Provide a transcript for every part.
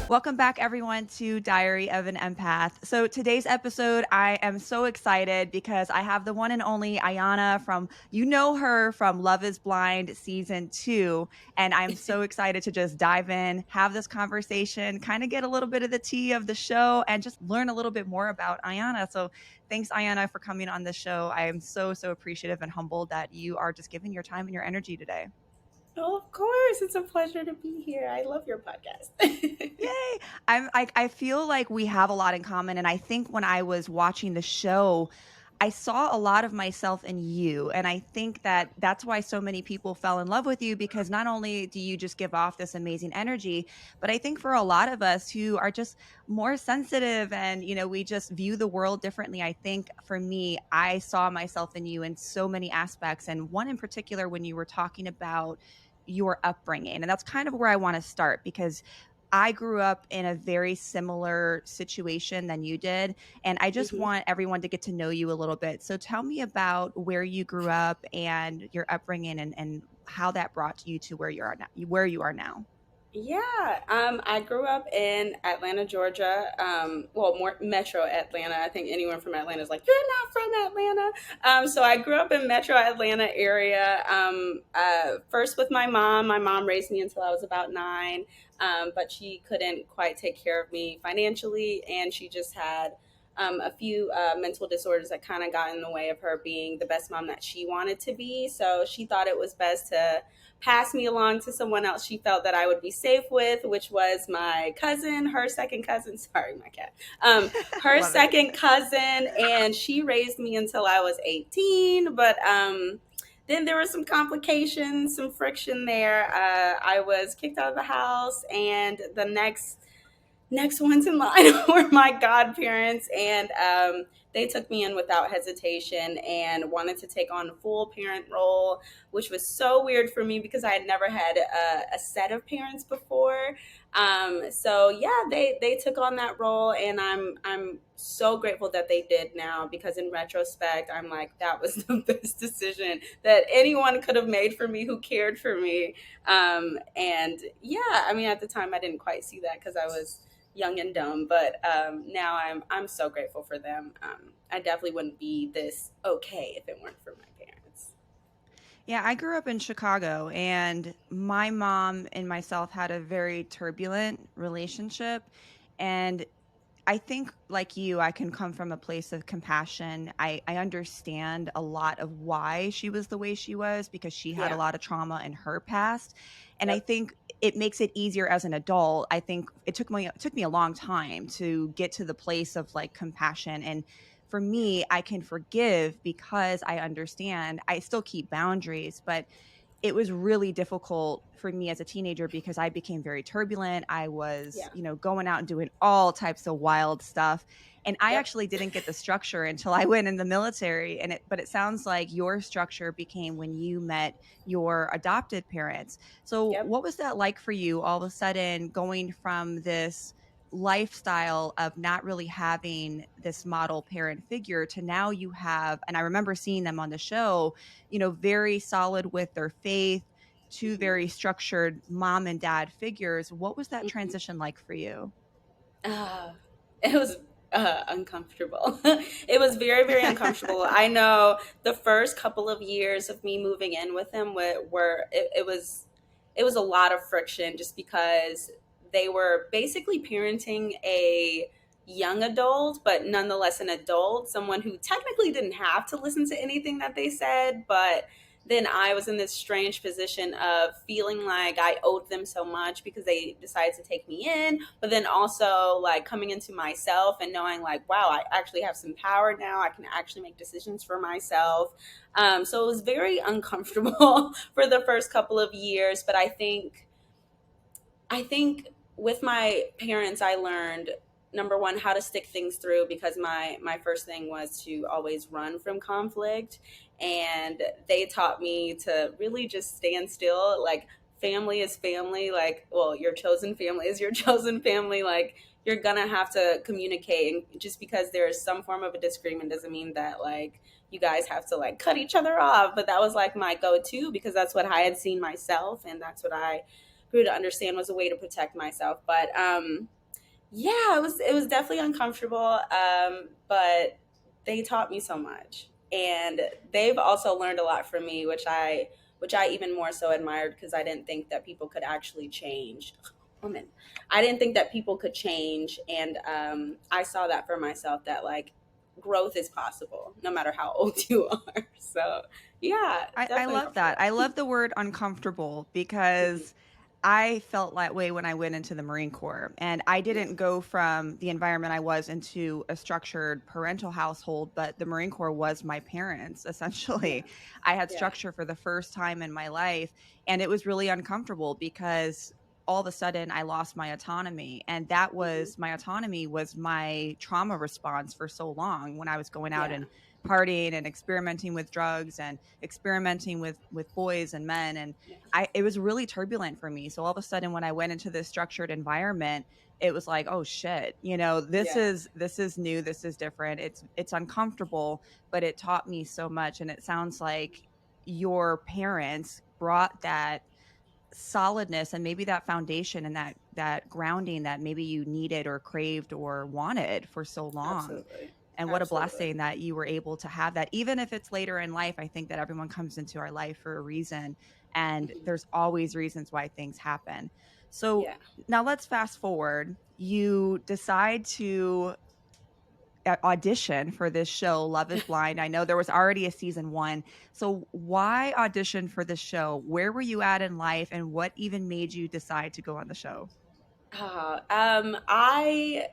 Welcome back, everyone, to Diary of an Empath. So today's episode, I am so excited because I have the one and only Iyanna from, you know her from Love is Blind Season 2. And I'm so excited to just dive in, have this conversation, kind of get a little bit of the tea of the show, and just learn a little bit more about Iyanna. So thanks, Iyanna, for coming on the show. I am so appreciative and humbled that you are just giving your time and your energy today. Oh, of course. It's a pleasure to be here. I love your podcast. Yay! I feel like we have a lot in common, and I think when I was watching the show, I saw a lot of myself in you, and I think that that's why so many people fell in love with you, because not only do you just give off this amazing energy, but I think for a lot of us who are just more sensitive and, we just view the world differently. I think for me, I saw myself in you in so many aspects, and one in particular when you were talking about your upbringing. And that's kind of where I want to start, because I grew up in a very similar situation than you did. And I just Mhm. want everyone to get to know you a little bit. So tell me about where you grew up and your upbringing, and how that brought you to where you are now, Yeah, I grew up in Atlanta, Georgia. Well, more Metro Atlanta. I think anyone from Atlanta is like, you're not from Atlanta. So I grew up in Metro Atlanta area. First with my mom. My mom raised me until I was about 9, but she couldn't quite take care of me financially, and she just had a few mental disorders that kind of got in the way of her being the best mom that she wanted to be. So she thought it was best to pass me along to someone else she felt that I would be safe with, which was my cousin, her second cousin. Sorry, my cat. Her Love it. second cousin, and she raised me until I was 18. But then there were some complications, some friction there. I was kicked out of the house, and the next ones in line were my godparents, and they took me in without hesitation and wanted to take on a full parent role, which was so weird for me because I had never had a set of parents before. So yeah, they took on that role, and I'm so grateful that they did now, because in retrospect, I'm like, that was the best decision that anyone could have made for me who cared for me. And yeah, I mean, at the time, I didn't quite see that because I was young and dumb, but now I'm so grateful for them. I definitely wouldn't be this okay if it weren't for my parents. Yeah, I grew up in Chicago, and my mom and myself had a very turbulent relationship. And I think, like you, I can come from a place of compassion. I understand a lot of why she was the way she was, because she had a Yeah. lot of trauma in her past. And I Yep. think it makes it easier as an adult. I think it took me a long time to get to the place of like compassion. And for me, I can forgive because I understand. I still keep boundaries, but it was really difficult for me as a teenager because I became very turbulent. I was, Yeah. going out and doing all types of wild stuff. And I Yep. actually didn't get the structure until I went in the military. But it sounds like your structure became when you met your adopted parents. So Yep. what was that like for you, all of a sudden going from this lifestyle of not really having this model parent figure to now you have, and I remember seeing them on the show, very solid with their faith, two Mhm. very structured mom and dad figures. What was that Mhm. transition like for you? Uh, it was uncomfortable. It was very, very uncomfortable. I know the first couple of years of me moving in with them it was a lot of friction, just because they were basically parenting a young adult, but nonetheless an adult, someone who technically didn't have to listen to anything that they said, but then I was in this strange position of feeling like I owed them so much because they decided to take me in, but then also like coming into myself and knowing like, wow, I actually have some power now. I can actually make decisions for myself. So it was very uncomfortable for the first couple of years, but I think with my parents, I learned, number one, how to stick things through, because my first thing was to always run from conflict, and they taught me to really just stand still. Like, family is family. Like, well, your chosen family is your chosen family. Like, you're gonna have to communicate, and just because there is some form of a disagreement doesn't mean that like you guys have to like cut each other off. But that was like my go-to, because that's what I had seen myself, and that's what I grew to understand was a way to protect myself. But Yeah, it was definitely uncomfortable, but they taught me so much, and they've also learned a lot from me, which I even more so admired, because I didn't think that people could actually change. Woman, I didn't think that people could change, and I saw that for myself, that like growth is possible no matter how old you are. So yeah, I definitely love that. uncomfortable. I love the word uncomfortable Mhm. because I felt that way when I went into the Marine Corps. And I Yeah, didn't go from the environment I was into a structured parental household, but the Marine Corps was my parents, yeah, essentially. I had yeah. structure for the first time in my life. And it was really uncomfortable because all of a sudden I lost my autonomy. And that Hmm. was my autonomy was my trauma response for so long when I was going out Yeah, and partying and experimenting with drugs and experimenting with boys and men. And yeah, I it was really turbulent for me. So all of a sudden when I went into this structured environment, it was like, oh shit, yeah. this is new, this is different. It's uncomfortable, but it taught me so much. And it sounds like your parents brought that solidness and maybe that foundation and that grounding that maybe you needed or craved or wanted for so long. Absolutely, And what a absolutely. blessing that you were able to have that. Even if it's later in life, I think that everyone comes into our life for a reason. And Hmm. there's always reasons why things happen. So Yeah. now let's fast forward. You decide to audition for this show, Love is Blind. I know there was already a season one. So why audition for this show? Where were you at in life? And what even made you decide to go on the show? I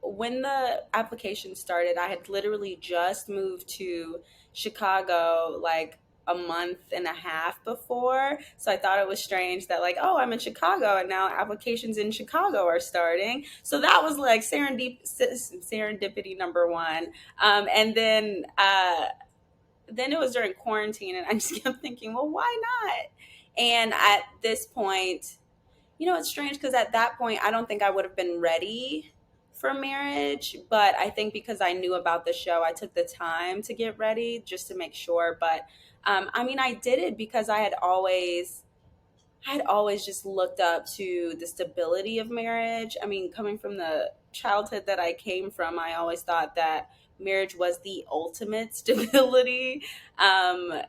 when the application started, I had literally just moved to Chicago like a month and a half before. So I thought it was strange that like, oh, I'm in Chicago and now applications in Chicago are starting. So that was like serendipity number one. And then it was during quarantine, and I just kept thinking, well, why not? And at this point, it's strange, because at that point, I don't think I would have been ready for marriage. But I think because I knew about the show, I took the time to get ready just to make sure. But I mean, I did it because I had always just looked up to the stability of marriage. I mean, coming from the childhood that I came from, I always thought that marriage was the ultimate stability. Um,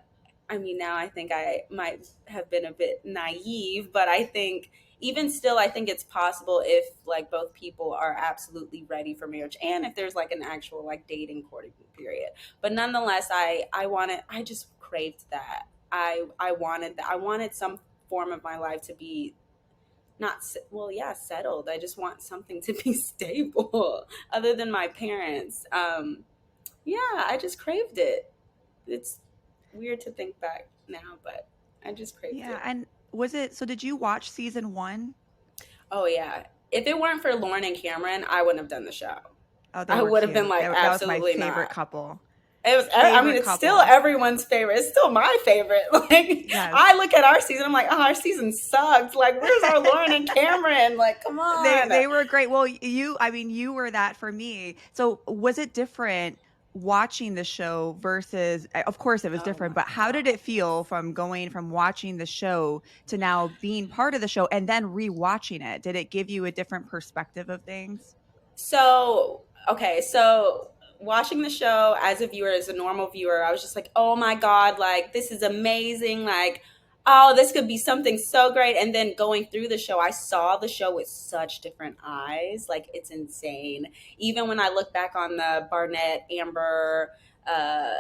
I mean, now I think I might have been a bit naive, but I think even still, I think it's possible if like both people are absolutely ready for marriage, and if there's like an actual like dating courting period. But nonetheless, I just craved that. I wanted that. I wanted some form of my life to be not well, yeah, settled. I just want something to be stable other than my parents. Yeah, I just craved it. It's weird to think back now, but I just craved Yeah. it. And was it so did you watch season one? Oh yeah. If it weren't for Lauren and Cameron, I wouldn't have done the show. Oh, they I were would have been cute. like, That was my absolutely favorite not. couple. It was. I mean, Favorite it's still couple. everyone's favorite. It's still my favorite. Like, Yes. I look at our season, I'm like, oh, our season sucked. Like, where's our Lauren and Cameron? Like, come on. They were great. Well, I mean, you were that for me. So was it different watching the show versus of course it was Oh different, my but how did god. it feel from going from watching the show to now being part of the show and then rewatching it? Did it give you a different perspective of things? So, okay, so watching the show as a viewer, as a normal viewer, I was just like, oh my God, like, this is amazing. Like, oh, this could be something so great. And then going through the show, I saw the show with such different eyes. Like, it's insane. Even when I look back on the Barnett, Amber, uh,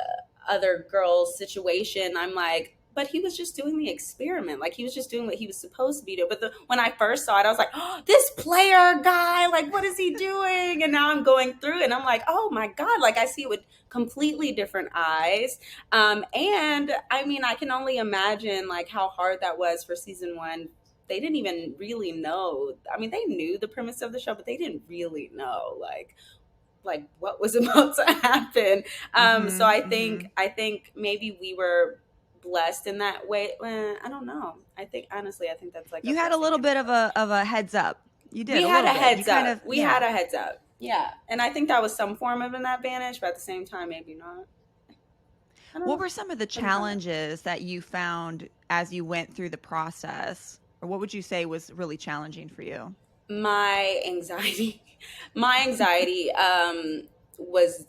other girls situation, I'm like, but he was just doing the experiment. Like, he was just doing what he was supposed to be doing. But when I first saw it, I was like, oh, this player guy, like, what is he doing? And now I'm going through and I'm like, oh my God, like, I see it with completely different eyes. And I mean, I can only imagine like how hard that was for season one. They didn't even really know. I mean, they knew the premise of the show, but they didn't really know like what was about to happen. So Mhm. I think Mhm. I think maybe we were blessed in that way. I don't know. I think honestly, I think that's like a You had a blessing little and a bit curse. of a heads up. You did We a had little a bit. You heads kind of up. We had yeah. a heads up. Yeah, and I think that was some form of an advantage, but at the same time, maybe not. I don't What know. were some of the Let me find out. challenges that you found as you went through the process? Or what would you say was really challenging for you? My anxiety. My anxiety was,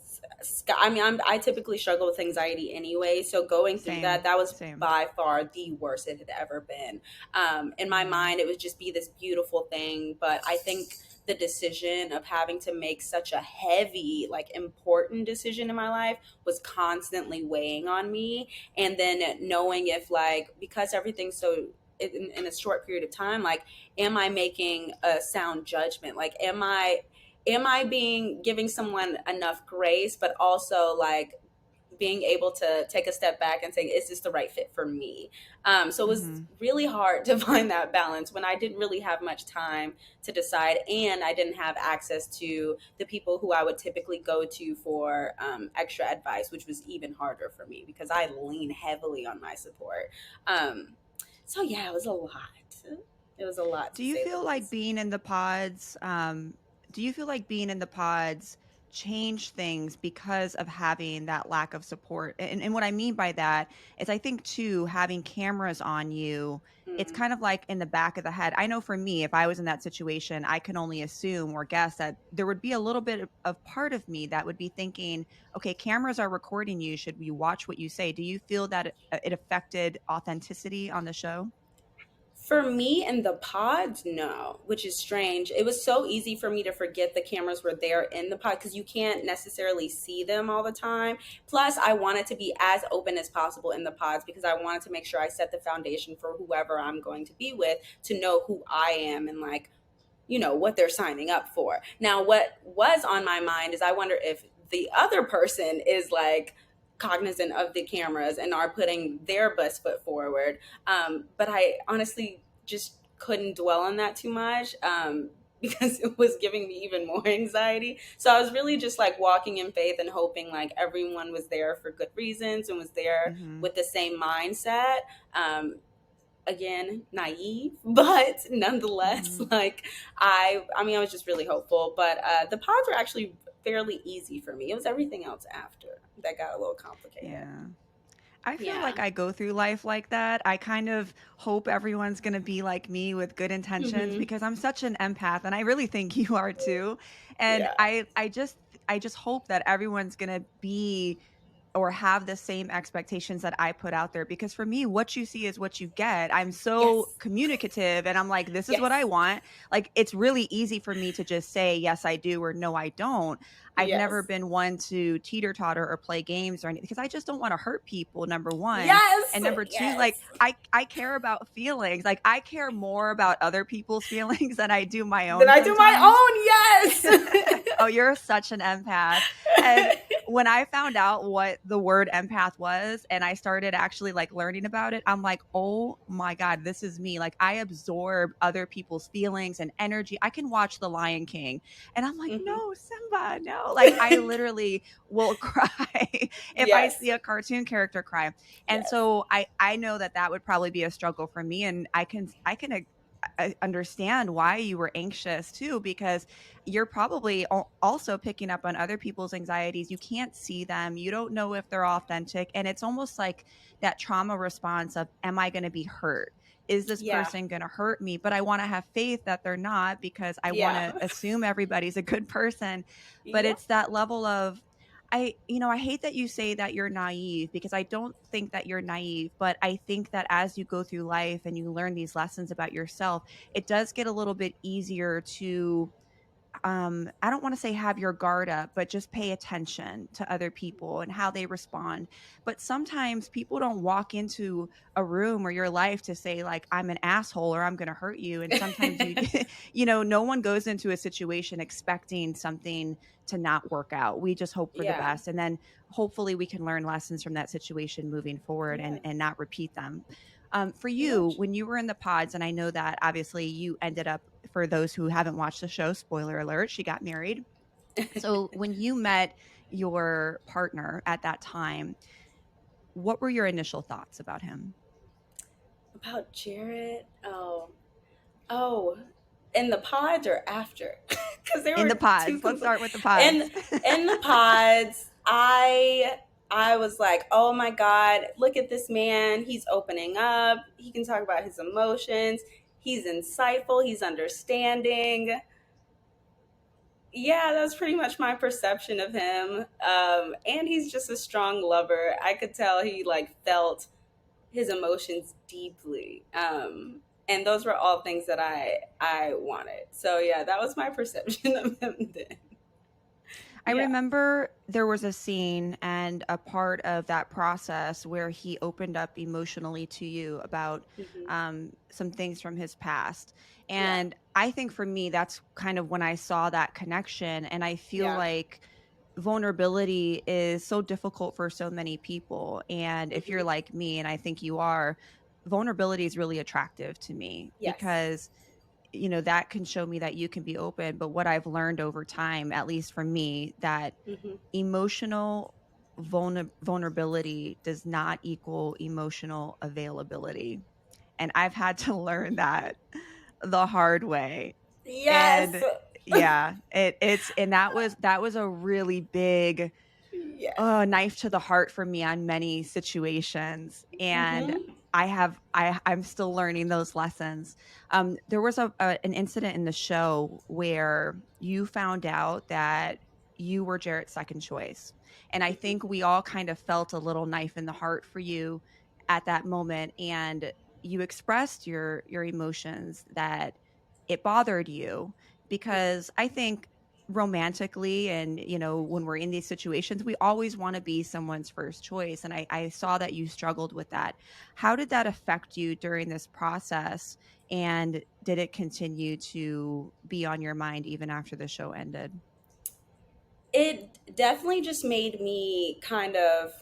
I mean, I typically struggle with anxiety anyway, so going through that, Same, that was same. by far the worst it had ever been. In my Mhm. mind, it would just be this beautiful thing, but I think the decision of having to make such a heavy, like, important decision in my life was constantly weighing on me. And then knowing if, like, because everything's so in a short period of time, like, am I making a sound judgment? Like, am I being giving someone enough grace, but also, like, being able to take a step back and say, is this the right fit for me? So it was Mhm. really hard to find that balance when I didn't really have much time to decide, and I didn't have access to the people who I would typically go to for extra advice, which was even harder for me because I lean heavily on my support. Um, so yeah, it was a lot. It was a lot, Do to you say the feel like least. being in the pods, do you feel like being in the pods changed things because of having that lack of support? And what I mean by that is I think too, having cameras on you, it's Mm. kind of like in the back of the head. I know for me, if I was in that situation, I can only assume or guess that there would be a little bit of part of me that would be thinking, okay, cameras are recording you. Should we watch what you say? Do you feel that it affected authenticity on the show? For me in the pods, no, which is strange. It was so easy for me to forget the cameras were there in the pod because you can't necessarily see them all the time. Plus, I wanted to be as open as possible in the pods because I wanted to make sure I set the foundation for whoever I'm going to be with to know who I am and, like, what they're signing up for. Now, what was on my mind is I wonder if the other person is, like, cognizant of the cameras and are putting their best foot forward. But I honestly just couldn't dwell on that too much. Because it was giving me even more anxiety. So I was really just, like, walking in faith and hoping, like, everyone was there for good reasons and was there Hmm. with the same mindset. Um, Again, naive, but nonetheless, Hmm. like, I mean, I was just really hopeful. But the pods were actually fairly easy for me. It was everything else after that got a little complicated. Yeah. I feel Yeah. like I go through life like that. I kind of hope everyone's going to be like me with good intentions Hmm. because I'm such an empath and I really think you are too. And Yeah. I just hope that everyone's going to be or have the same expectations that I put out there because for me what you see is what you get. I'm so Yes. communicative and I'm like this is what I Yes. want. Like it's really easy for me to just say yes I do or no I don't. I've never Yes. been one to teeter-totter or play games or anything because I just don't want to hurt people number 1. Yes. And number 2 like Yes. I care about feelings. Like I care more about other people's feelings than I do my Then own I do sometimes. my own. Oh, you're such an empath. And Yes. when I found out what the word empath was and I started actually like learning about it, I'm like, oh my God, this is me. Like I absorb other people's feelings and energy. I can watch The Lion King and I'm like, Hmm. no, Simba, no. Like I literally will cry if I Yes. see a cartoon character cry. And Yes. so I know that that would probably be a struggle for me. And I understand why you were anxious too, because you're probably also picking up on other people's anxieties. You can't see them. You don't know if they're authentic. And it's almost like that trauma response of, am I going to be hurt? Is this Yeah. person going to hurt me? But I want to have faith that they're not because I want Yeah. to assume everybody's a good person. But Yep. it's that level of, I hate that you say that you're naive because I don't think that you're naive, but I think that as you go through life and you learn these lessons about yourself, it does get a little bit easier to I don't want to say have your guard up, but just pay attention to other people and how they respond. But sometimes people don't walk into a room or your life to say like I'm an asshole or I'm going to hurt you. And sometimes you no one goes into a situation expecting something to not work out. We just hope for the Yeah. best and then hopefully we can learn lessons from that situation moving forward Yeah. and not repeat them. For Pretty you, much. when you were in the pods, and I know that obviously you ended up, for those who haven't watched the show, spoiler alert, she got married. So when you met your partner at that time, what were your initial thoughts about him? About Jared? Oh, in the pods or after? Because there In the were two pods. Let's complete. start with the In pods. in the pods, I was like, oh my God, look at this man. He's opening up. He can talk about his emotions. He's insightful. He's understanding. yeah, that's pretty much my perception of him. And he's just a strong lover. I could tell he like felt his emotions deeply. And those were all things that I wanted. So yeah, that was my perception of him then. I Yeah. remember there was a scene and a part of that process where he opened up emotionally to you about Hmm. some things from his past. Yeah. And I think for me, that's kind of when I saw that connection. And I feel Yeah. like vulnerability is so difficult for so many people. And if you're Hmm. like me, and I think you are, vulnerability is really attractive to me Yes. because that can show me that you can be open. But what I've learned over time, at least for me, that Hmm. emotional vulnerability does not equal emotional availability. And I've had to learn that the hard way. Yes. And yeah, and that was a really big Yes. knife to the heart for me on many situations. And Hmm. I'm still learning those lessons. There was an incident in the show where you found out that you were Jarrett's second choice. And I think we all kind of felt a little knife in the heart for you at that moment. And you expressed your emotions that it bothered you because I think romantically and when we're in these situations we always want to be someone's first choice, and I saw that you struggled with that. How did that affect you during this process, and did it continue to be on your mind even after the show ended? It definitely just made me kind of,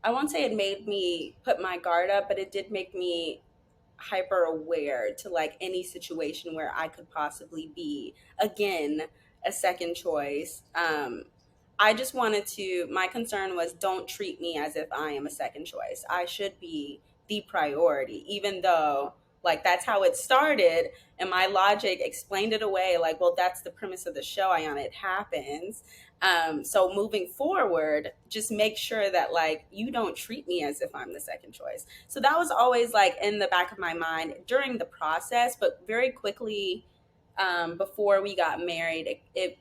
I won't say it made me put my guard up, but it did make me hyper aware to like any situation where I could possibly be again a second choice. I just wanted to, my concern was don't treat me as if I am a second choice. I should be the priority, even though like that's how it started. And my logic explained it away like, well, that's the premise of the show, Iyanna. It happens. So moving forward, just make sure that like you don't treat me as if I'm the second choice. So that was always like in the back of my mind during the process, but very quickly, before we got married, it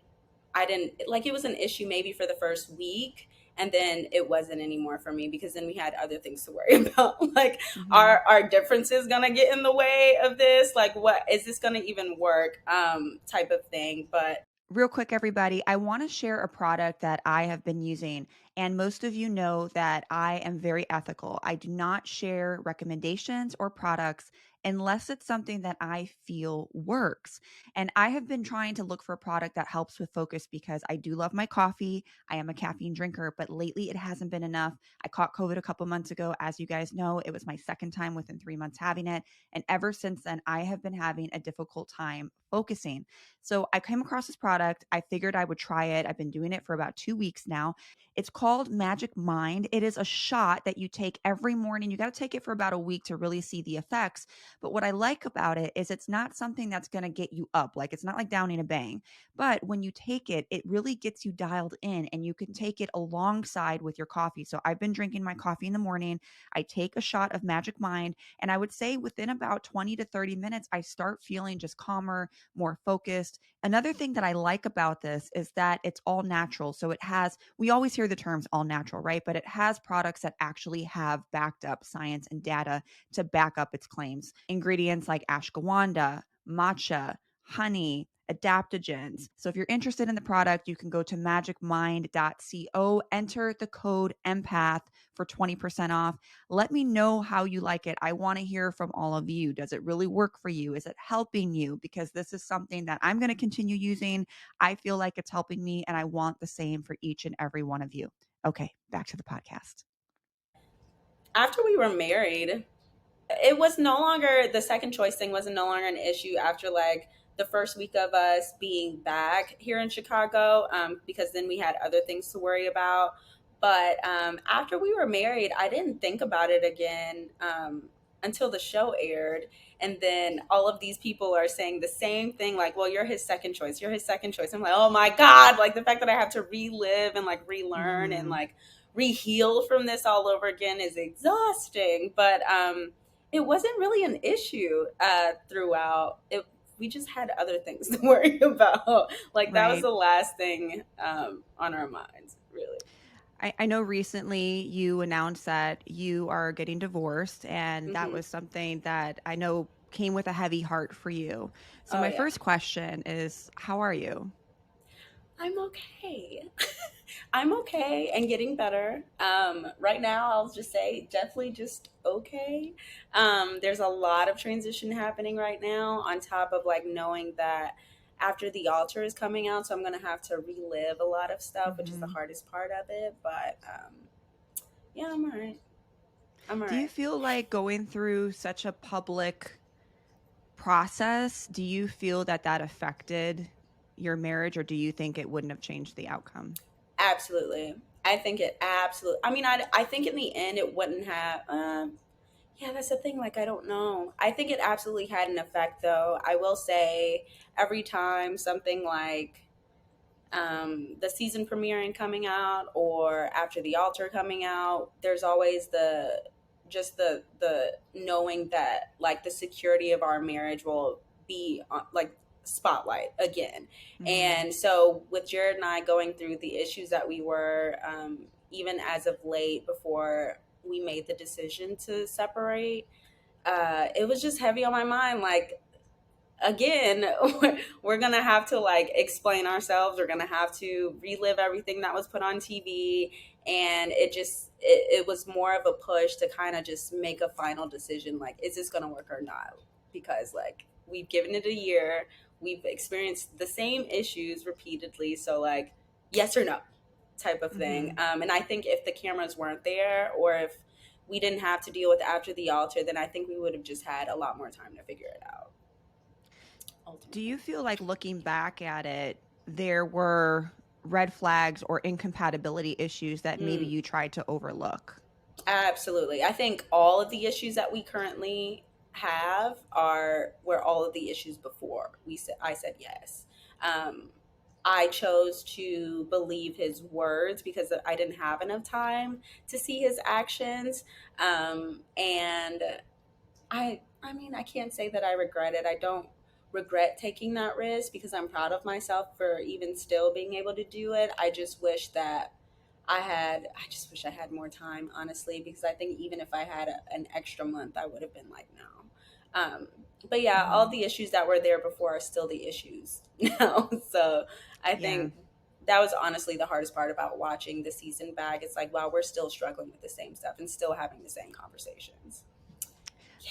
I didn't like, it was an issue maybe for the first week, and then it wasn't anymore for me because then we had other things to worry about. Like, Mhm. are differences gonna get in the way of this? Like, what is this gonna even work? Type of thing. But Real quick, everybody, I want to share a product that I have been using. And most of you know that I am very ethical. I do not share recommendations or products unless it's something that I feel works. And I have been trying to look for a product that helps with focus because I do love my coffee. I am a caffeine drinker, but lately it hasn't been enough. I caught COVID a couple months ago. As you guys know, it was my second time within 3 months having it. And ever since then, I have been having a difficult time focusing. So I came across this product. I figured I would try it. I've been doing it for about 2 weeks now. It's called Magic Mind. It is a shot that you take every morning. You got to take it for about a week to really see the effects. But what I like about it is it's not something that's going to get you up. Like it's not like downing a bang. But when you take it, it really gets you dialed in and you can take it alongside with your coffee. So I've been drinking my coffee in the morning. I take a shot of Magic Mind. And I would say within about 20 to 30 minutes, I start feeling just calmer, more focused. Another thing that I like about this is that it's all natural. So it has, we always hear the terms all natural, right? But it has products that actually have backed up science and data to back up its claims. Ingredients like ashwagandha, matcha, honey, adaptogens. So if you're interested in the product, you can go to magicmind.co, enter the code empath for 20% off. Let me know how you like it. I want to hear from all of you. Does it really work for you? Is it helping you? Because this is something that I'm going to continue using. I feel like it's helping me, and I want the same for each and every one of you. Okay, back to the podcast. after we were married, it was no longer, the second choice thing wasn't no longer an issue after like the first week of us being back here in Chicago, because then we had other things to worry about. But after we were married, I didn't think about it again, until the show aired. And then all of these people are saying the same thing, like, well, you're his second choice. You're his second choice. I'm like, oh my God, like the fact that I have to relive and like relearn and Mm-hmm. like reheal from this all over again is exhausting. But it wasn't really an issue throughout. It we just had other things to worry about. Like that was Right. the last thing on our minds, really. I know recently you announced that you are getting divorced, and that Hmm. was something that I know came with a heavy heart for you. So, Oh my yeah. first question is, how are you? I'm okay. I'm okay and getting better. Right now, I'll just say definitely just okay. There's a lot of transition happening right now, on top of like knowing that after the altar is coming out, so I'm gonna have to relive a lot of stuff, which is the Mhm. hardest part of it. But yeah, I'm all right. I'm all Do you right. feel like going through such a public process, do you feel that that affected your marriage, or do you think it wouldn't have changed the outcome? Absolutely. I think it absolutely. I mean, I think in the end it wouldn't have. Yeah, that's the thing. Like, I don't know. I think it absolutely had an effect, though. I will say, every time something like the season premiering coming out or after the altar coming out, there's always the knowing that like the security of our marriage will be on, like spotlight again. Mhm. And so with Jared and I going through the issues that we were, even as of late before we made the decision to separate, it was just heavy on my mind. Like, again, we're gonna have to like explain ourselves. We're gonna have to relive everything that was put on TV, and it was more of a push to kind of just make a final decision. Like, is this gonna work or not? Because like we've given it a year, we've experienced the same issues repeatedly. So like, yes or no, type of thing. Mhm. And I think if the cameras weren't there, or if we didn't have to deal with after the altar, then I think we would have just had a lot more time to figure it out Do you ultimately. feel like looking back at it, there were red flags or incompatibility issues that maybe Mm, you tried to overlook? absolutely. I think all of the issues that we currently have are were all of the issues before we said I said yes. Um, I chose to believe his words because I didn't have enough time to see his actions. And I mean, I can't say that I regret it. I don't regret taking that risk because I'm proud of myself for even still being able to do it. I just wish that I just wish I had more time, honestly, because I think even if I had an extra month, I would have been like, no. But yeah, all Mhm. the issues that were there before are still the issues now. So I Yeah. think that was honestly the hardest part about watching the season back. It's like, wow, we're still struggling with the same stuff and still having the same conversations.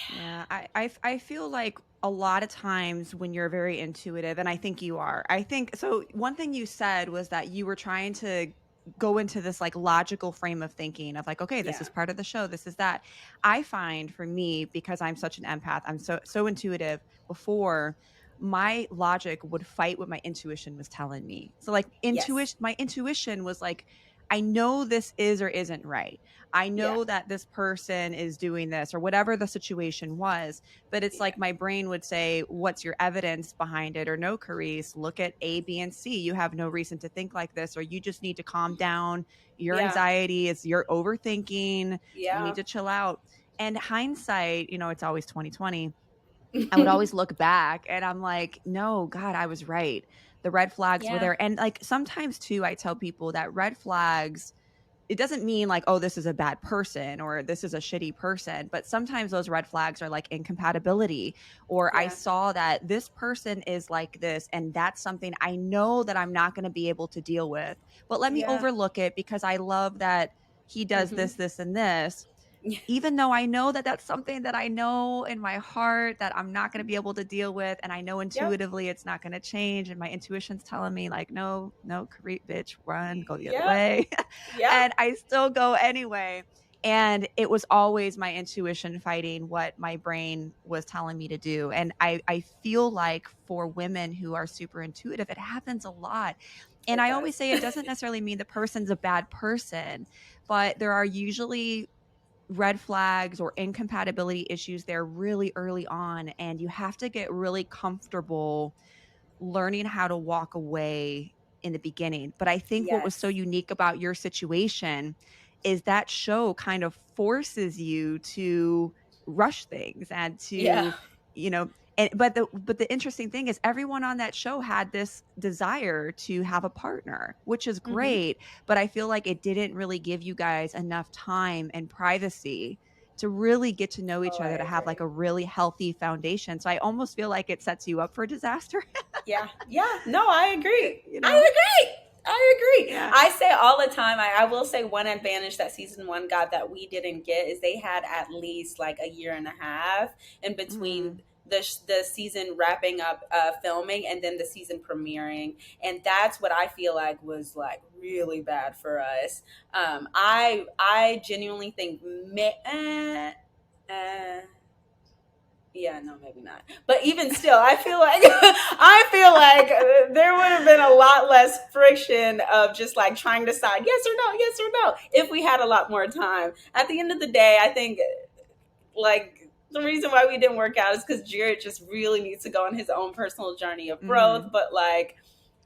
Yeah, I feel like a lot of times when you're very intuitive, and I think you are. I think so. One thing you said was that you were trying to go into this like logical frame of thinking of like, okay, this Yeah. is part of the show. This is that. I find for me, because I'm such an empath, I'm so intuitive. Before, my logic would fight what my intuition was telling me. So like Yes. intuition, my intuition was like, I know this is or isn't right. I Yeah. know that this person is doing this or whatever the situation was, but it's Yeah. like my brain would say, what's your evidence behind it? Or no, Carice, look at A, B, and C. You have no reason to think like this, or you just need to calm down. Your Yeah. anxiety is you're overthinking. You need Yeah. to chill out. And hindsight, it's always 2020. I would always look back and I'm like, no, God, I was right. The red flags were Yeah. there. And like sometimes too, I tell people that red flags, it doesn't mean like, oh, this is a bad person or this is a shitty person, but sometimes those red flags are like incompatibility, or I Yeah. saw that this person is like this and that's something I know that I'm not going to be able to deal with, but let me Yeah. overlook it because I love that he does Mm-hmm. this and this, Yeah. even though I know that that's something that I know in my heart that I'm not going to be able to deal with. And I know Yep. intuitively it's not going to change. And my intuition's telling me, like, no, no, bitch, run, go the other Yep. way. Yep. And I still go anyway. And it was always my intuition fighting what my brain was telling me to do. And I feel like for women who are super intuitive, it happens a lot. And It I always does. say it doesn't necessarily mean the person's a bad person, but there are usually red flags or incompatibility issues there really early on. And you have to get really comfortable learning how to walk away in the beginning. But I think what was so Yes. unique about your situation is that show kind of forces you to rush things and Yeah. to, you know, and but the interesting thing is everyone on that show had this desire to have a partner, which is Hmm. great, but I feel like it didn't really give you guys enough time and privacy to really get to know each Oh, I other, to have like agree. a really healthy foundation. So I almost feel like it sets you up for disaster. Yeah, yeah. No, I agree. You I know? agree. I agree. Yeah. I say all the time, I will say one advantage that season one got that we didn't get is they had at least like a year and a half in between Mm. the season wrapping up filming and then the season premiering. And that's what I feel like was like really bad for us. I genuinely think uh, yeah, no, maybe not. But even still, I feel like I feel like there would have been a lot less friction of just like trying to decide yes or no, if we had a lot more time. At the end of the day, I think like the reason why we didn't work out is because Jared just really needs to go on his own personal journey of growth. Mhm. But like,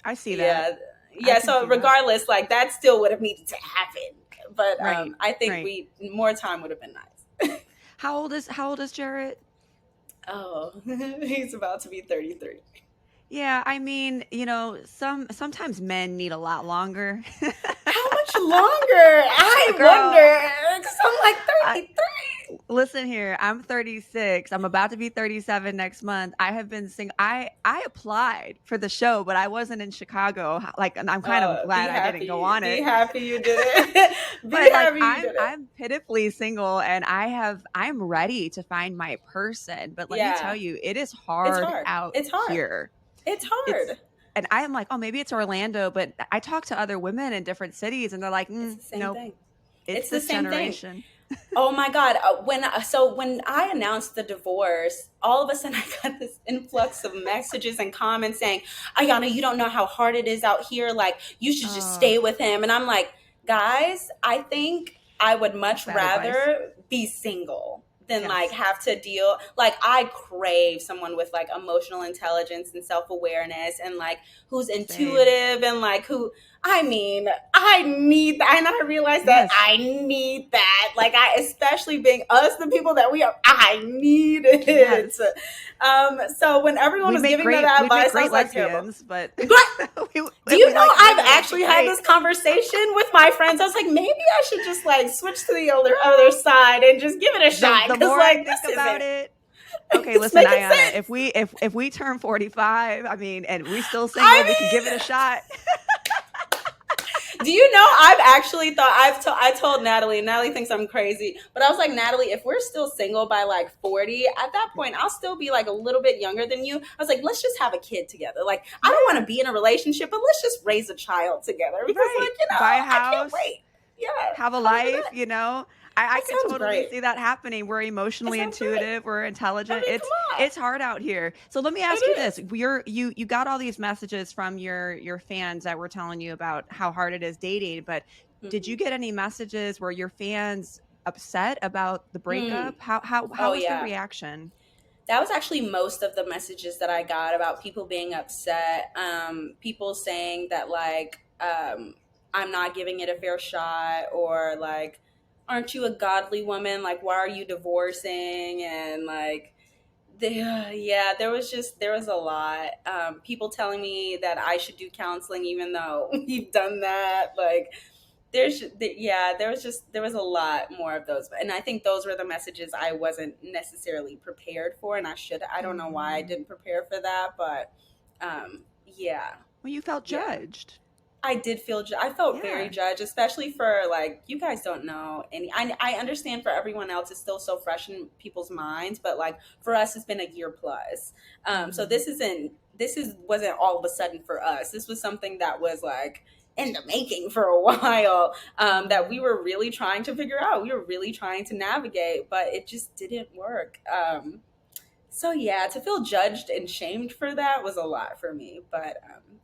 I see that. yeah, I yeah. can So see that. regardless, like that still would have needed to happen. But Right. I think Right. we more time would have been nice. How old is Jarrett? Oh, he's about to be 33. Yeah, I mean, sometimes men need a lot longer. How much longer? I Girl, wonder. Because I'm like I 33. listen here, I'm 36. I'm about to be 37 next month. I have been single. I applied for the show, but I wasn't in Chicago. Like, and I'm kind of Be glad I didn't go happy. on Be it. happy you did it. Be But like happy you I'm did it. I'm pitifully single, and I'm ready to find my person. But let me tell Yeah. you, it is It's hard hard. out It's hard. here. It's It's hard. and I am like, "Oh, maybe it's Orlando," but I talk to other women in different cities and they're like, It's the same nope, thing. it's It's the this same thing. generation." Oh my God. When I announced the divorce, all of a sudden I got this influx of messages and comments saying, Ayana, you don't know how hard it is out here. Like, you should just Oh, stay with him. And I'm like, guys, I think I would that's much bad advice. rather be single than like Yes, have to deal. Like, I crave someone with like emotional intelligence and self awareness and like who's same. intuitive and like who, I mean, I need that. And I realize that Yes, I need that. Like, especially being us, the people that we are, I need it. yes. So when everyone was giving me that We'd make advice, I great was like, terrible. lesbians, but But do you we know like I've women would be actually had great. this conversation with my friends? I was like, maybe I should just like switch to the other side and just give it a The shot the because more I like think this about isn't it, okay, it's listen, making Ayana, sense. if we turn 45, I mean, and we still single, we can give it a I shot. Do you know I've actually thought I told Natalie, and Natalie thinks I'm crazy, but I was like, Natalie, if we're still single by like 40, at that point I'll still be like a little bit younger than you. I was like, let's just have a kid together. Like, I don't want Yeah, to be in a relationship, but let's just raise a child together because right. like, Buy a I can't house, wait. Yeah. have a How about life, that? I That could sounds totally great. see that happening. We're It emotionally sounds great. intuitive, we're I intelligent. mean, It's come on. it's hard out here. So let me ask you It this. is. You got all these messages from your fans that were telling you about how hard it is dating, but did you Mm-hmm. get any messages where your fans upset about the Mm. breakup? How Oh was their yeah. reaction? That was actually most of the messages that I got about people being upset. People saying that like I'm not giving it a fair shot, or like, aren't you a godly woman? Like, why are you divorcing? And like, yeah, there was a lot. People telling me that I should do counseling, even though we've done that. Like, yeah, there was a lot more of those, and I think those were the messages I wasn't necessarily prepared for, and I don't know why I Mhm. didn't prepare for that, but yeah, Well, you felt yeah. judged. I felt very Yeah. judged, especially for like, you guys don't know any. I understand for everyone else it's still so fresh in people's minds, but like for us it's been a year plus. So Mhm. wasn't all of a sudden for us. This was something that was like in the making for a while, that we Mhm. were really trying to figure out. We were really trying to navigate, but it just didn't work. So yeah, to feel judged and shamed for that was a lot for me, but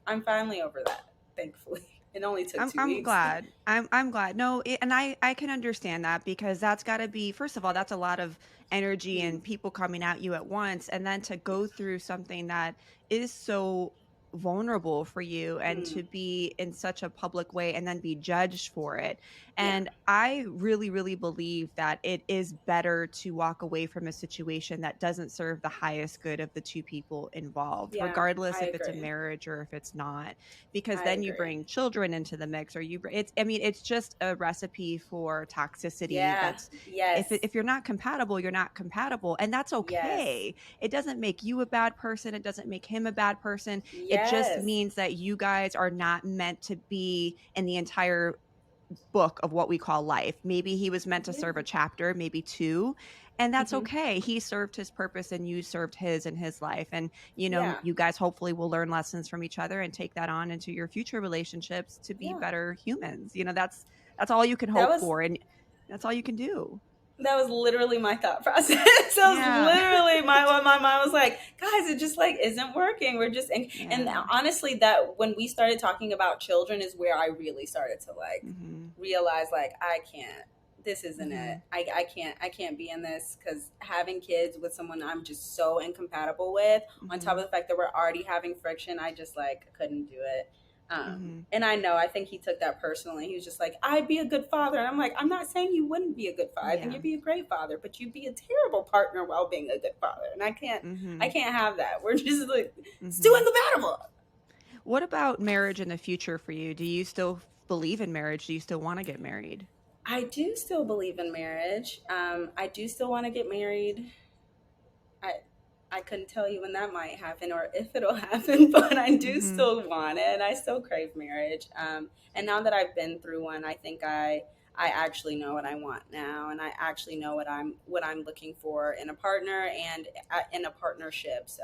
I'm finally over that, thankfully. It only took I'm two I'm weeks. glad. I'm glad. No, and I can understand that because that's got to be, first of all, that's a lot of energy Mm, and people coming at you at once, and then to go through something that is so vulnerable for you and to Mm, be in such a public way and then be judged for it. yeah. And I really, really believe that it is better to walk away from a situation that doesn't serve the highest good of the two people involved, Yeah, regardless I if it's a agree. marriage or if it's not, because I then you agree. bring children into the mix, or it's, I mean, it's just a recipe for toxicity. Yeah. That's, Yes. if you're not compatible, you're not compatible, and that's Yes. okay. It doesn't make you a bad person. It doesn't make him a bad person. It just Yes. means that you guys are not meant to be in the entire book of what we call life. Maybe he was meant to serve Yeah. a chapter, maybe two, and that's Hmm. okay. He served his purpose and you served his in his life. And, Yeah. you guys hopefully will learn lessons from each other and take that on into your future relationships to be Yeah. better humans. That's all you can That hope was for, and that's all you can do. that was literally my thought process. That was Yeah. literally my what my mind was like, guys, it just like isn't working. We're just and Yeah. honestly, that when we started talking about children is where I really started to like Mhm. realize like I can't. This isn't it. Mhm. I can't be in this because having kids with someone I'm just so incompatible with, on top of Mhm. the fact that we're already having friction, I just like couldn't do it. Mhm. And I know, I think he took that personally. He was just like, I'd be a good father. And I'm like, I'm not saying you wouldn't be a good father. I think Yeah. you'd be a great father, but you'd be a terrible partner while being a good father. And I Mhm. can't have that. We're just like, it's too Mhm. incompatible. What about marriage in the future for you? Do you still believe in marriage? Do you still want to get married? I do still believe in marriage. I do still want to get married. I, I couldn't tell you when that might happen or if it'll happen, but I do Mhm. still want it, and I still crave marriage. And now that I've been through one, I think I actually know what I want now, and I actually know what I'm looking for in a partner and in a partnership. So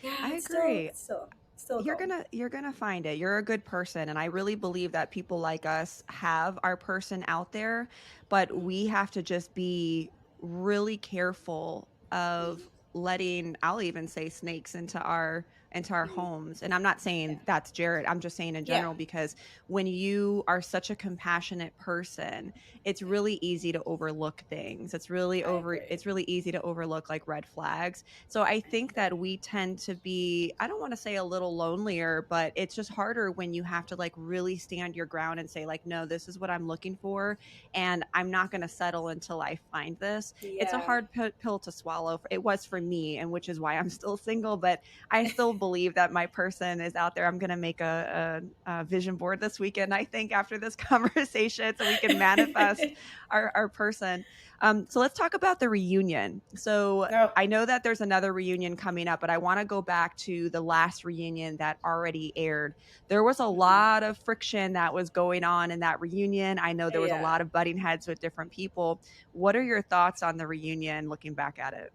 yeah, I it's still agree. still still a You're goal. gonna you're gonna find it. You're a good person, and I really believe that people like us have our person out there, but Mm, we have to just be really careful mm, of letting, I'll even say, snakes into our mm. homes. And I'm not Yeah, saying that's Jared. I'm just saying in yeah, general, because when you are such a compassionate person, it's yeah. really easy to overlook things. I agree. It's really easy to overlook like red flags. So I I think agree. that we tend to be, I don't want to say a little lonelier, but it's just harder when you have to like really stand your ground and say, like, no, this is what I'm looking for. And I'm not going to settle until I find this. It's a Yeah. hard pill to swallow. It was for me, and which is why I'm still single. But I still believe that my person is out there. I'm going to make a vision board this weekend, I think, after this conversation, so we can manifest our person. So let's talk about the reunion. So No. I know that there's another reunion coming up, but I want to go back to the last reunion that already aired. There was a Mhm. lot of friction that was going on in that reunion. I know there was a Yeah. lot of butting heads with different people. What are your thoughts on the reunion looking back at it?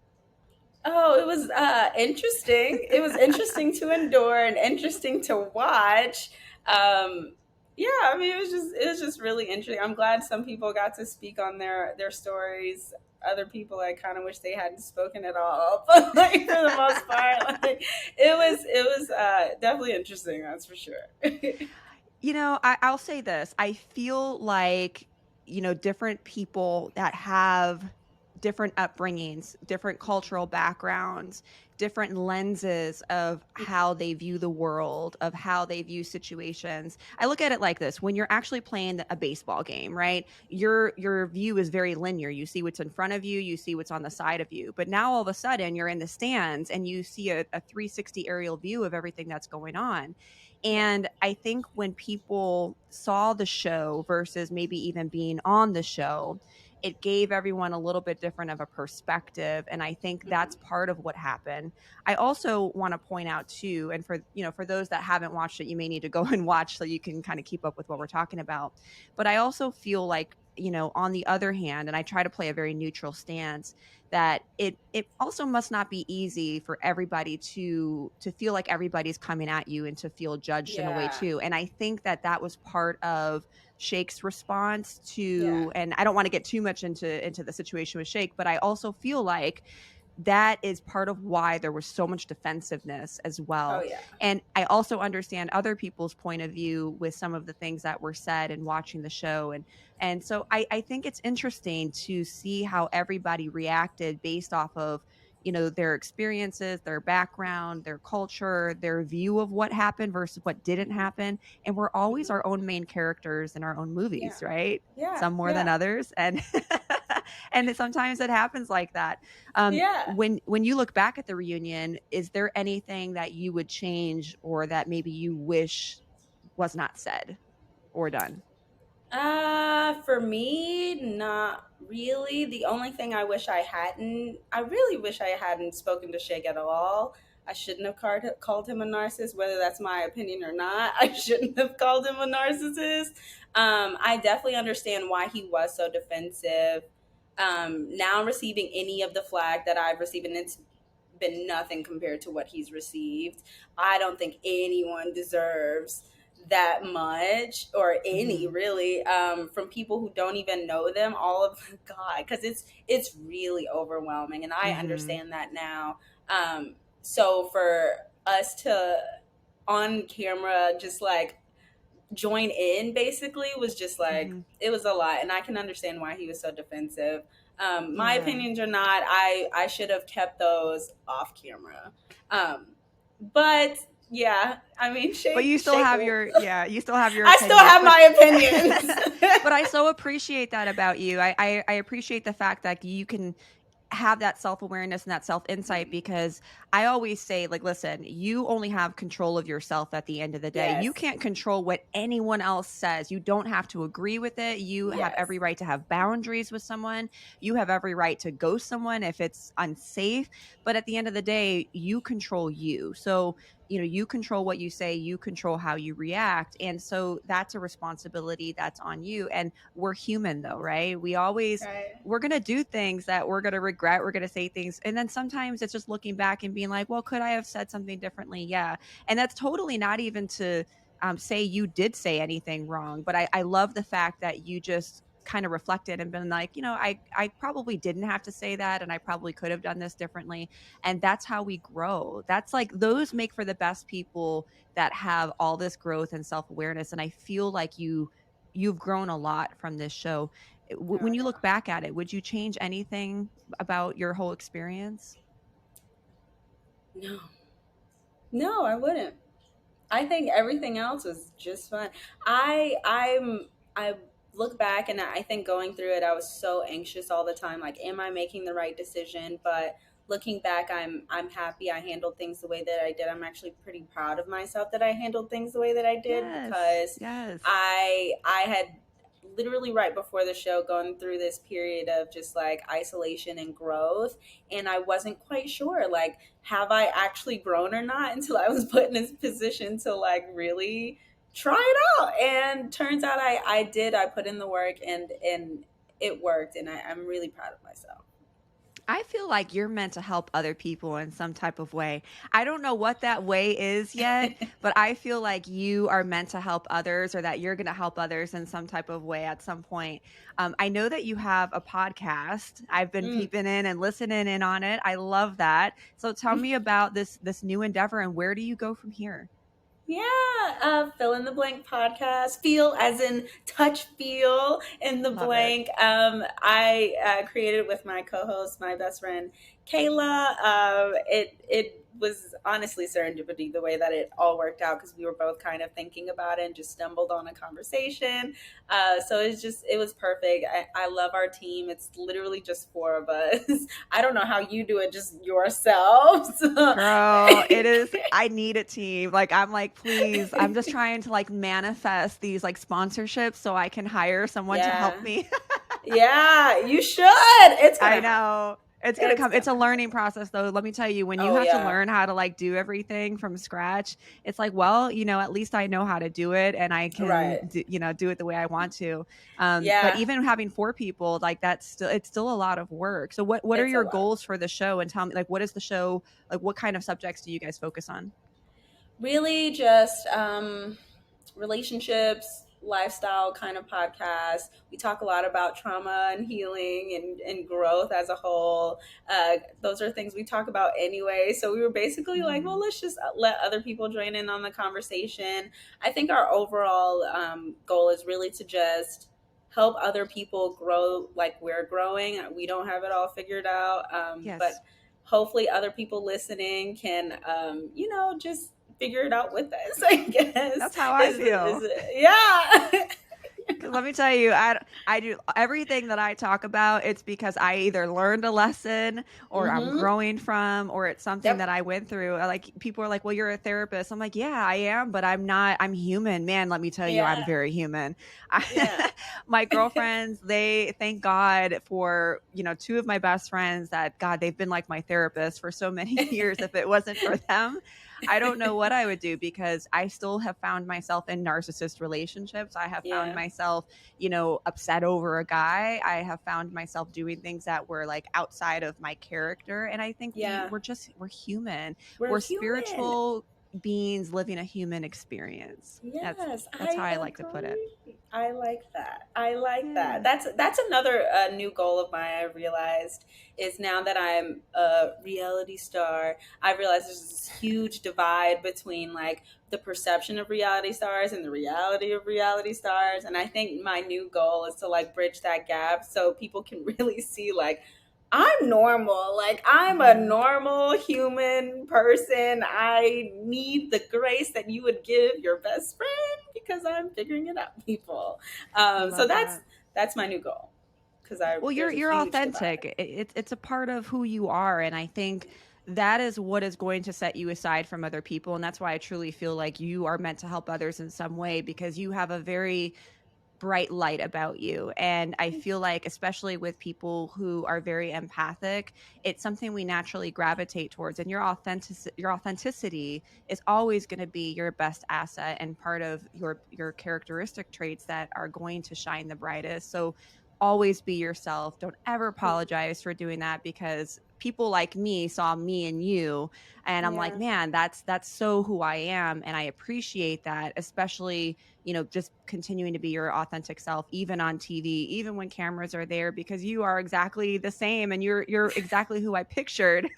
Oh, it was interesting. It was interesting to endure and interesting to watch. Yeah, I mean, it was just really interesting. I'm glad some people got to speak on their stories. Other people, I kind of wish they hadn't spoken at all. But like for the most part, like it was definitely interesting. That's for sure. I'll say this. I feel like, different people that have different upbringings, different cultural backgrounds, different lenses of how they view the world, of how they view situations. I look at it like this. When you're actually playing a baseball game, right? Your view is very linear. You see what's in front of you, you see what's on the side of you. But now all of a sudden you're in the stands and you see a 360 aerial view of everything that's going on. Yeah. And I think when people saw the show versus maybe even being on the show, it gave everyone a little bit different of a perspective. And I think Hmm. that's part of what happened. I also want to point out too, and for those that haven't watched it, you may need to go and watch so you can kind of keep up with what we're talking about. But I also feel like, on the other hand, and I try to play a very neutral stance, that it also must not be easy for everybody to feel like everybody's coming at you and to feel judged in a way Yeah. too. And I think that that was part of Shake's response Yeah. to, and I don't want to get too much into the situation with Shake, but I also feel like that is part of why there was so much defensiveness as Oh well. yeah. And I also understand other people's point of view with some of the things that were said and watching the show. And so I think it's interesting to see how everybody reacted based off of, their experiences, their background, their culture, their view of what happened versus what didn't Mhm. happen. And we're always Mhm. our own main characters in our own movies, Yeah. right? Yeah. Some more than Yeah. others. And sometimes it happens like that. Yeah. When you look back at the reunion, is there anything that you would change or that maybe you wish was not said or done? For me, not really. The only thing I really wish I hadn't spoken to Shake at all. I shouldn't have called him a narcissist, whether that's my opinion or not. I shouldn't have called him a narcissist. I definitely understand why he was so defensive. Now receiving any of the flag that I've received, and it's been nothing compared to what he's received. I don't think anyone deserves that much or any Mhm. really from people who don't even know them, all of God, because it's really overwhelming, and I Mhm. understand that now. So for us to on camera just like join in basically was just like Mhm. it was a lot, and I can understand why he was so defensive. My Yeah. opinions are not, I should have kept those off camera. um but yeah, I mean, But you still shake have you still have your I still opinions, have but my opinions. but I so appreciate that about you. I appreciate the fact that you can have that self-awareness and that self-insight, because I always say, like, listen, you only have control of yourself at the end of the day. You Yes. can't control what anyone else says. You don't have to agree with it. You have Yes. every right to have boundaries with someone. You have every right to ghost someone if it's unsafe. But at the end of the day, you control you. So, you control what you say, you control how you react. And so that's a responsibility that's on you. And we're human though, right? Right. We're going to do things that we're going to regret. We're going to say things. And then sometimes it's just looking back and being like, well, could I have said something differently? Yeah. And that's totally not even to say you did say anything wrong. But I love the fact that you just kind of reflected and been like, I probably didn't have to say that. And I probably could have done this differently. And that's how we grow. That's like, those make for the best people that have all this growth and self-awareness. And I feel like you've grown a lot from this show. Oh When you look yeah. back at it, would you change anything about your whole experience? No. No, I wouldn't. I think everything else was just fun. I look back and I think going through it, I was so anxious all the time. Like, am I making the right decision? But looking back, I'm happy I handled things the way that I did. I'm actually pretty proud of myself that I handled things the way that I did, Yes. because Yes. I had literally right before the show gone through this period of just like isolation and growth, and I wasn't quite sure, like, have I actually grown or not, until I was put in this position to like really try it out. And turns out I did. I put in the work, and it worked, and I'm really proud of myself. I feel like you're meant to help other people in some type of way. I don't know what that way is yet, but I feel like you are meant to help others, or that you're going to help others in some type of way at some point. I know that you have a podcast. I've been Mm. peeping in and listening in on it. I love that. So tell me about this new endeavor, and where do you go from here? Yeah, fill in the blank podcast. Feel as in touch, feel in the Love it. blank. I created with my co-host, my best friend Kayla. It was honestly serendipity the way that it all worked out, because we were both kind of thinking about it and just stumbled on a conversation. So it was perfect. I love our team. It's literally just four of us. I don't know how you do it just yourselves. Girl, it is. I need a team. Like, I'm like, please, I'm just trying to like manifest these like sponsorships so I can hire someone to help Yeah. me. Yeah, you should. It's I gonna happen. know. It's gonna It's come. It's a gonna learning happen. process though. Let me tell you, when you Oh have to yeah. learn how to like do everything from scratch, it's like, well, at least I know how to do it, and I can Right. do it the way I want to. But Yeah. even having four people, like, it's still a lot of work. So what are It's a your lot. goals for the show? And tell me, like, what is the show, like, what kind of subjects do you guys focus on? Really just relationships, lifestyle kind of podcast. We talk a lot about trauma and healing and growth as a whole. Those are things we talk about anyway. So we were basically like, well, Mhm. let's just let other people join in on the conversation. I think our overall goal is really to just help other people grow like we're growing. We don't have it all figured out, Yes. but hopefully other people listening can, just figure it out with us, I guess. That's how I feel. Yeah. 'Cause let me tell you, I do everything that I talk about, it's because I either learned a lesson or I'm Mm-hmm. growing from, or it's something that Yep. I went through. Like people are like, "Well, you're a therapist." I'm like, "Yeah, I am, but I'm not. I'm human, man. Let me tell you, I'm Yeah. very human." I, Yeah. my girlfriends, they thank God for two of my best friends that God they've been like my therapist for so many years. If it wasn't for them, I don't know what I would do because I still have found myself in narcissist relationships. I have found Yeah. myself, upset over a guy. I have found myself doing things that were like outside of my character. And I think Yeah. we're human. We're We're human. spiritual beings living a human experience. Yes, That's how I I like to put it. agree. I like that. I like that. Yeah. That's another new goal of mine. I realized is now that I'm a reality star, I realize there's this huge divide between like the perception of reality stars and the reality of reality stars. And I think my new goal is to like bridge that gap so people can really see like I'm normal. Like, I'm a Mhm. normal human person. I need the grace that you would give your best friend because I'm figuring it out, people. I So love that. that's my new goal because I Well, you're there's a you're huge authentic. divide. It's a part of who you are, and I think that is what is going to set you aside from other people, and that's why I truly feel like you are meant to help others in some way because you have a very bright light about you. And I Thank feel like, especially with people who are very empathic, it's something we naturally gravitate towards. And your authenticity is always going to be your best asset and part of your characteristic traits that are going to shine the brightest. So always be yourself. Don't ever you. apologize for doing that because people like me saw me and you and I'm like, Yeah. man, that's so who I am and I appreciate that, especially just continuing to be your authentic self, even on TV, even when cameras are there, because you are exactly the same and you're exactly who I pictured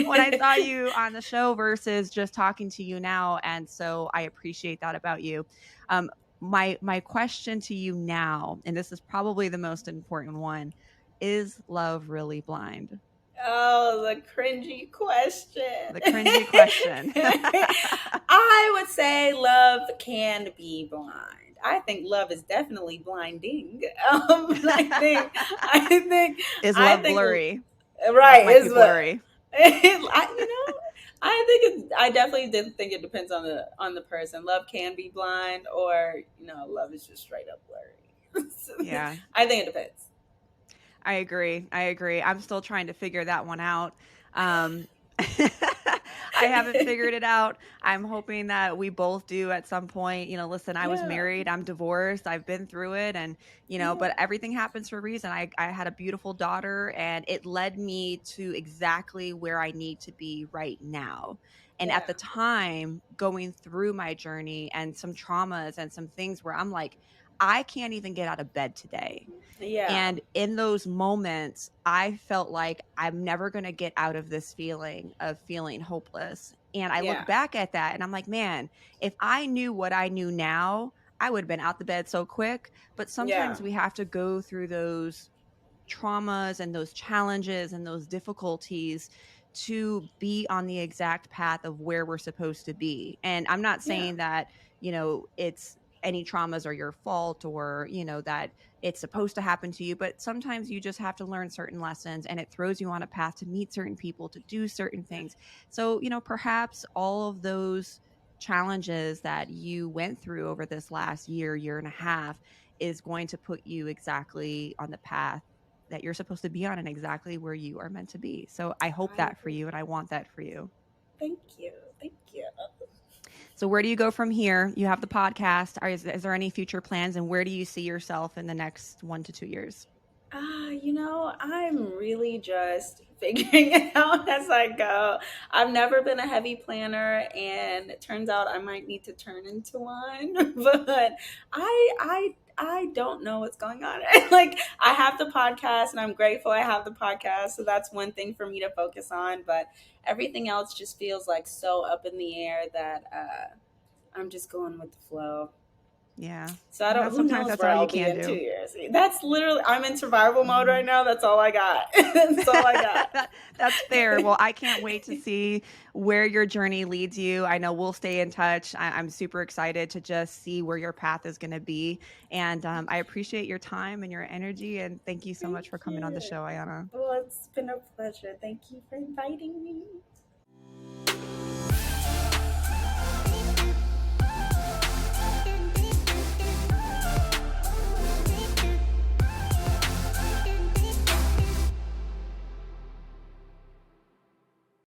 when I saw you on the show versus just talking to you now. And so I appreciate that about you. Um, my question to you now, and this is probably the most important one, is love really blind? Oh, the cringy question. The cringy question. I would say love can be blind. I think love is definitely blinding. I think, Is I love think, blurry? Love right might be is what blurry. I think I definitely did think it depends on the person. Love can be blind, or love is just straight up blurry. So, Yeah. I think it depends. I agree. I agree. I'm still trying to figure that one out. Um, I haven't figured it out. I'm hoping that we both do at some point. Listen, I was Yeah, married, I'm divorced, I've been through it, and yeah, but everything happens for a reason. I had a beautiful daughter, and it led me to exactly where I need to be right now. And at yeah, the time, going through my journey and some traumas and some things where I'm like, I can't even get out of bed today, yeah, and in those moments, I felt like I'm never going to get out of this feeling of feeling hopeless. And I look yeah, back at that and I'm like, man, if I knew what I knew now, I would have been out the bed so quick. But yeah, sometimes we have to go through those traumas and those challenges and those difficulties to be on the exact path of where we're supposed to be. And I'm not yeah, saying that, it's any traumas are your fault or, that it's supposed to happen to you, but sometimes you just have to learn certain lessons and it throws you on a path to meet certain people, to do certain things. So, perhaps all of those challenges that you went through over this last year and a half is going to put you exactly on the path that you're supposed to be on and exactly where you are meant to be. So I hope I that for agree. you and I want that for you. Thank you. Thank you. So where do you go from here? You have the podcast. Is there any future plans and where do you see yourself in the next 1 to 2 years? I'm really just figuring it out as I go. I've never been a heavy planner, and it turns out I might need to turn into one. But I don't know what's going on. Like, I have the podcast, and I'm grateful I have the podcast. So that's one thing for me to focus on. But everything else just feels like so up in the air that I'm just going with the flow. Yeah. So I And don't. that's Who sometimes knows that's where all you I'll be can in do. 2 years? That's literally. I'm in survival mode right Mhm. now. That's all I got. That's all I got. That's fair. Well, I can't wait to see where your journey leads you. I know we'll stay in touch. I'm super excited to just see where your path is going to be. And I appreciate your time and your energy. And thank you so Thank much for coming on the you. show, Iyanna. Well, it's been a pleasure. Thank you for inviting me.